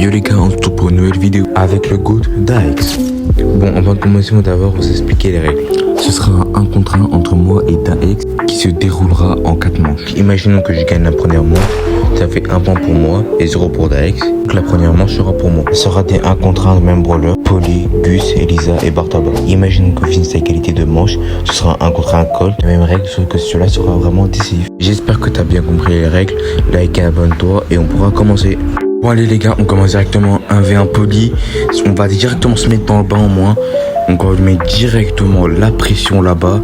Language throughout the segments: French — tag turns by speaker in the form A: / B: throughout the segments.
A: Yo les gars, on se retrouve pour une nouvelle vidéo avec le GOAT Daex. Bon, avant de commencer, on va d'abord vous expliquer les règles. Ce sera un contre un entre moi et Daex qui se déroulera en 4 manches. Imaginons que je gagne la première manche, ça fait 1 point pour moi et 0 pour Daex. Donc la première manche sera pour moi. Ce sera des 1 contre 1 de même brawler, Polly, Gus, Elisa et Bartaba. Imaginons qu'on finisse la égalité de manche, ce sera 1 contre 1 Colt. Les mêmes règles, sauf que celui-là sera vraiment décisif. J'espère que tu as bien compris les règles. Like et abonne-toi et on pourra commencer. Bon allez les gars, on commence directement 1v1 Polly. On va directement se mettre dans le bas en moins. Donc on va lui mettre directement la pression là-bas,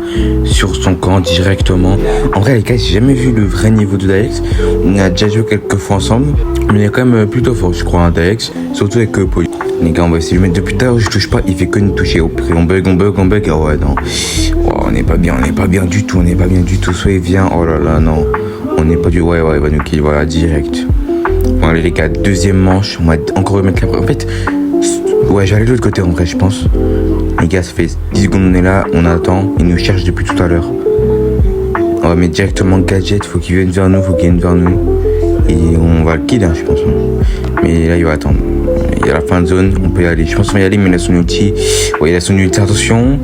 A: sur son camp directement. En vrai les gars, j'ai jamais vu le vrai niveau de Daex. On a déjà joué quelques fois ensemble, mais il est quand même plutôt fort je crois, Daex. Surtout avec Polly. Les gars, on va essayer de le mettre depuis tout à l'heure, je touche pas, il fait que nous toucher. On bug. Ah ouais non, oh, on n'est pas bien du tout, Soyez bien, oh là là non. On n'est pas du, ouais, il va nous kill, voilà, direct. Bon allez les gars, deuxième manche, on va encore remettre la... En fait, ouais j'allais de l'autre côté en vrai je pense. Les gars, ça fait 10 secondes on est là, on attend, il nous cherche depuis tout à l'heure. On va mettre directement gadget, faut qu'il vienne vers nous, Et on va le kill hein, je pense. Mais là il va attendre. Il y a la fin de zone, on peut y aller. Je pense qu'on va y aller, mais il a son ulti. Ouais il a son ulti, attention.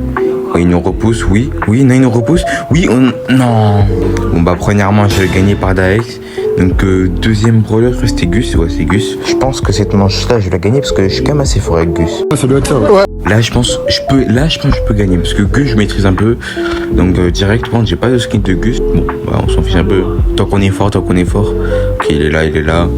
A: Ouais, il nous repousse, oui, non il nous repousse. Oui, non. Bon bah première manche elle est gagnée par Daex. Donc deuxième brawler, c'était Gus, ouais c'est Gus. Je pense que cette manche-là, je vais la gagner parce que je suis quand même assez fort avec Gus.
B: Ça doit être ça, ouais.
A: Là, je pense que je peux gagner parce que Gus, je maîtrise un peu. Donc directement, j'ai pas de skin de Gus. Bon, bah, on s'en fiche un peu. Tant qu'on est fort. Ok, il est là.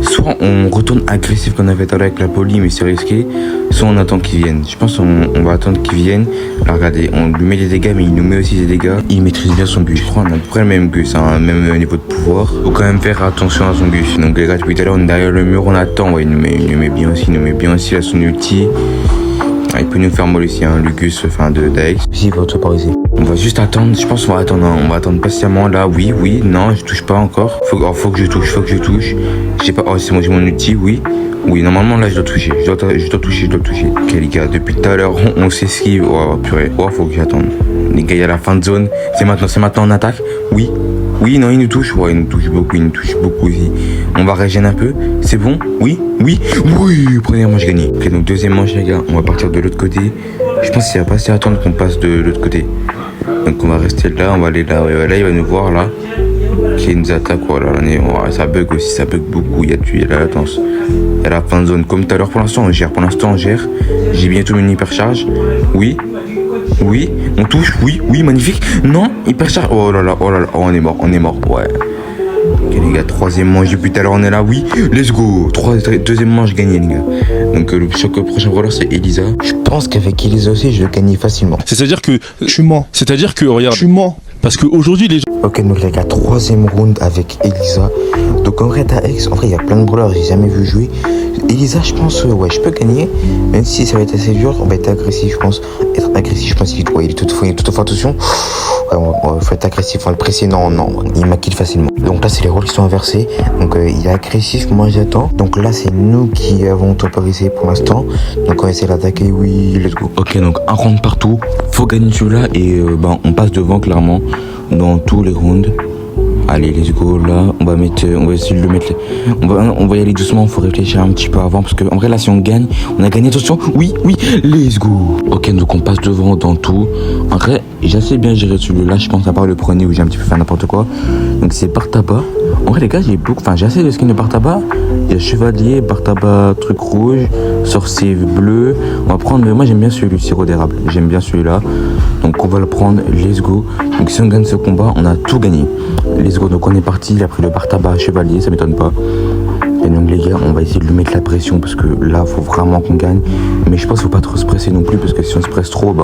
A: Soit on retourne agressif qu'on avait tout à l'heure avec la Polly, mais c'est risqué. Soit on attend qu'ils viennent. Je pense qu'on va attendre qu'ils viennent. Là, regardez, on lui met des dégâts, mais il nous met aussi des dégâts. Il maîtrise bien son Gus. Je crois qu'on a à peu près le même Gus, hein, même niveau de pouvoir. Faut quand même faire attention à son Gus. Donc les gars, depuis tout à l'heure, on est derrière le mur, on attend. Ouais, il nous met bien aussi à son ulti. Ah, il peut nous faire mal aussi, hein, le Gus, enfin de Daex. Il va auto-pariser. On va juste attendre, je pense qu'on va attendre, on va attendre patiemment là, oui, non, je touche pas encore. Faut que je touche. J'ai pas, oh c'est moi, j'ai mon ulti, oui, normalement là je dois toucher, je dois toucher. Ok les gars, depuis tout à l'heure, on s'esquive, oh purée, oh faut que j'attende. Les gars, il y a la fin de zone, c'est maintenant on attaque, oui, non, il nous touche beaucoup aussi. On va régénérer un peu, c'est bon, oui, première manche gagnée. Ok, donc deuxième manche les gars, on va partir de l'autre côté. Je pense qu'il va pas assez attendre qu'on passe de l'autre côté. Donc on va rester là, on va aller là, là il va nous voir là. Qui nous attaque, voilà, ça bug aussi, ça bug beaucoup, il y a la latence. Il y a la fin de zone, comme tout à l'heure, pour l'instant on gère. J'ai bientôt une hypercharge, oui, on touche, oui, magnifique. Non, hypercharge, oh là là, on est mort, ouais. Ok les gars, troisième manche depuis tout à l'heure, on est là, oui, let's go. Deuxième manche gagnée les gars. Donc le prochain brawler c'est Elisa. Je pense qu'avec Elisa aussi je vais gagner facilement.
B: C'est-à-dire que
C: je mens.
B: C'est-à-dire que regarde,
C: je mens.
B: parce qu'aujourd'hui les gens...
A: Ok donc les gars, troisième round avec Elisa. Donc en vrai Daex, il y a plein de brawlers, j'ai jamais vu jouer. Elisa je pense, ouais je peux gagner. Même si ça va être assez dur, on va être agressif je pense. Il est tout fort, attention. Ouais, faut être agressif, faut le presser, non, il m'a kill facilement. Donc là c'est les rôles qui sont inversés. Donc il est agressif, moi j'attends. Donc là c'est nous qui avons autorisé pour l'instant. Donc on va essayer d'attaquer, oui, let's go. Ok donc un round partout, faut gagner celui-là et on passe devant clairement dans tous les rounds. Allez, let's go, là, on va essayer de le mettre, on va y aller doucement, faut réfléchir un petit peu avant, parce que, en vrai, là, si on gagne, on a gagné, attention, oui, let's go. Ok, donc on passe devant dans tout. En vrai, j'ai assez bien géré celui-là, je pense, à part le premier où j'ai un petit peu fait n'importe quoi. Donc c'est Bartaba. En vrai, les gars, j'ai assez de skins de Bartaba. Il y a Chevalier, Bartaba, truc rouge, Sorcier bleu. On va prendre, mais moi j'aime bien celui du sirop d'érable, j'aime bien celui-là. Donc on va le prendre, let's go. Donc si on gagne ce combat, on a tout gagné. Let's go, donc on est parti, il a pris le Bartaba Chevalier, ça m'étonne pas. Et donc les gars, on va essayer de lui mettre la pression parce que là, faut vraiment qu'on gagne. Mais je pense qu'il faut pas trop se presser non plus parce que si on se presse trop,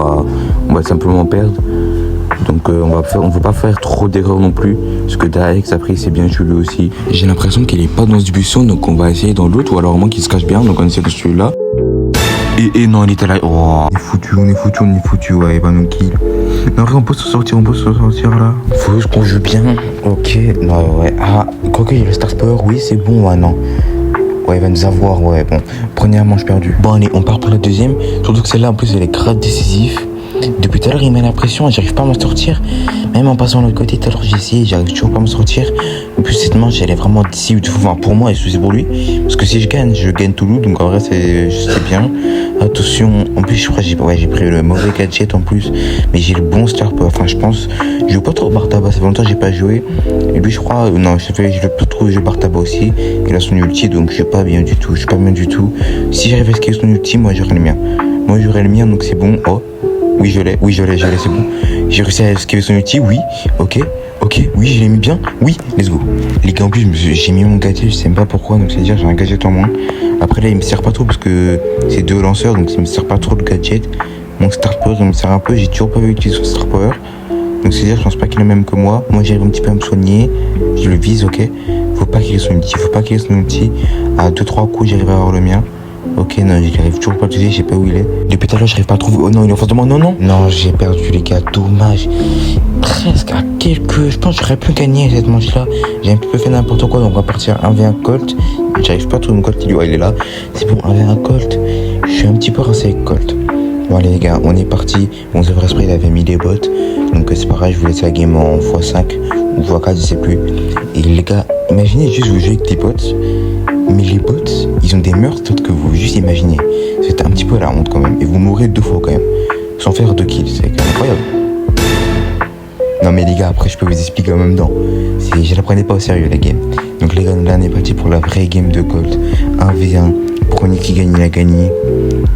A: on va simplement perdre. Donc on veut pas faire trop d'erreurs non plus. Parce que Daex, après il s'est bien joué lui aussi. J'ai l'impression qu'il est pas dans ce buisson, donc on va essayer dans l'autre. Ou alors au moins qu'il se cache bien, donc on essaie de celui-là. Et non, il était là. Oh, on est foutu, ouais, il va nous kill. Non, on peut se sortir là. Faut juste qu'on joue bien. Ok, non, ouais. Ah, quoi qu'il y ait le Star Power, oui, c'est bon, ouais, non. Ouais, il va nous avoir, ouais, bon. Première manche perdue. Bon, allez, on part pour la deuxième. Surtout que celle-là, en plus, elle est grave décisive. Depuis tout à l'heure, il met la pression, j'arrive pas à m'en sortir. Même en passant de l'autre côté, tout à l'heure, j'ai essayé, j'arrive toujours pas à m'en sortir. En plus, cette manche, elle est vraiment décisive. Enfin, pour moi, et c'est pour lui. Parce que si je gagne Toulouse, donc en vrai, c'est bien. Attention, en plus, je crois que j'ai pris le mauvais gadget en plus. Mais j'ai le bon star, enfin, je pense. Je joue pas trop Bartaba, ça fait longtemps que j'ai pas joué. Et lui, je crois, non, je le peux trouver jouer Bartaba aussi. Il a son ulti, donc je suis pas bien du tout. Je suis pas bien du tout. Si j'arrive à esquiver son ulti, moi, j'aurai le mien. Donc c'est bon. Oh. Oui, je l'ai, c'est bon. J'ai réussi à esquiver son ulti, oui. Ok, oui, je l'ai mis bien. Oui, let's go. Les gars, en plus, j'ai mis mon gadget, je sais même pas pourquoi, donc c'est-à-dire j'ai un gadget en moins. Après, là, il me sert pas trop parce que c'est 2 lanceurs, donc il me sert pas trop le gadget. Mon Star Power, il me sert un peu, j'ai toujours pas vu utiliser son Star Power. Donc c'est-à-dire, je pense pas qu'il est le même que moi. Moi, j'arrive un petit peu à me soigner. Je le vise, ok. Faut pas qu'il ait son ulti, À 2-3 coups, j'arrive à avoir le mien. Ok, non, j'arrive toujours pas à l'utiliser, je sais pas où il est. Depuis tout à l'heure, j'arrive pas à le trouver. Oh non, il est en face de moi, non. Non, j'ai perdu, les gars, dommage. Presque à quelques. Je pense que j'aurais pu gagner cette manche-là. J'ai un petit peu fait n'importe quoi, donc on va partir 1v1 Colt. J'arrive pas à trouver mon Colt, il est là. C'est bon, 1v1 Colt. Je suis un petit peu rincé avec Colt. Bon, allez, les gars, on est parti. Bon, c'est vrai, il avait mis des bots. Donc c'est pareil, je vous laisse la game en x5 ou x4, je sais plus. Et les gars, imaginez juste vous jouez avec des bots. Mais les bots, ils ont des meurtres que vous juste imaginez. C'est un petit peu la honte quand même. Et vous mourrez 2 fois quand même. Sans faire 2 kills. C'est incroyable. Non mais les gars, après je peux vous expliquer en même temps. Je la prenais pas au sérieux la game. Donc les gars, là on est parti pour la vraie game de Colt. 1v1. Premier qui gagne, il a gagné.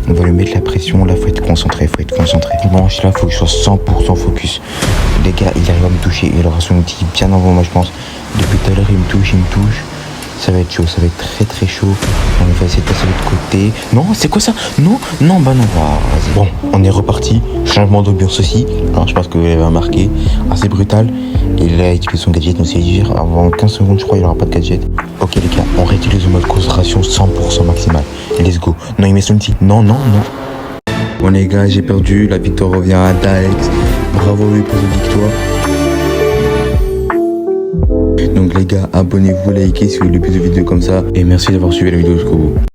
A: On va lui mettre la pression. Là, faut être concentré. Bon, là, faut que je sois 100% focus. Les gars, il arrive à me toucher. Il aura son outil bien avant moi, je pense. Depuis tout à l'heure, il me touche. Ça va être chaud, ça va être très très chaud. On va essayer de passer de l'autre côté. Non, c'est quoi ça? Non, bah non. Vas-y. Bon, on est reparti. Changement d'ambiance aussi. Alors, je pense que vous l'avez remarqué. Assez brutal. Et là, il utilise son gadget. Donc, c'est dire, avant 15 secondes, je crois, il n'y aura pas de gadget. Ok, les gars, on réutilise le mode concentration 100% maximal. Et let's go. Non, il met son outil. Non. Bon, les gars, j'ai perdu. La victoire revient à Daex. Bravo lui pour la victoire. Donc les gars, abonnez-vous, likez si vous voulez plus de vidéos comme ça. Et merci d'avoir suivi la vidéo jusqu'au bout.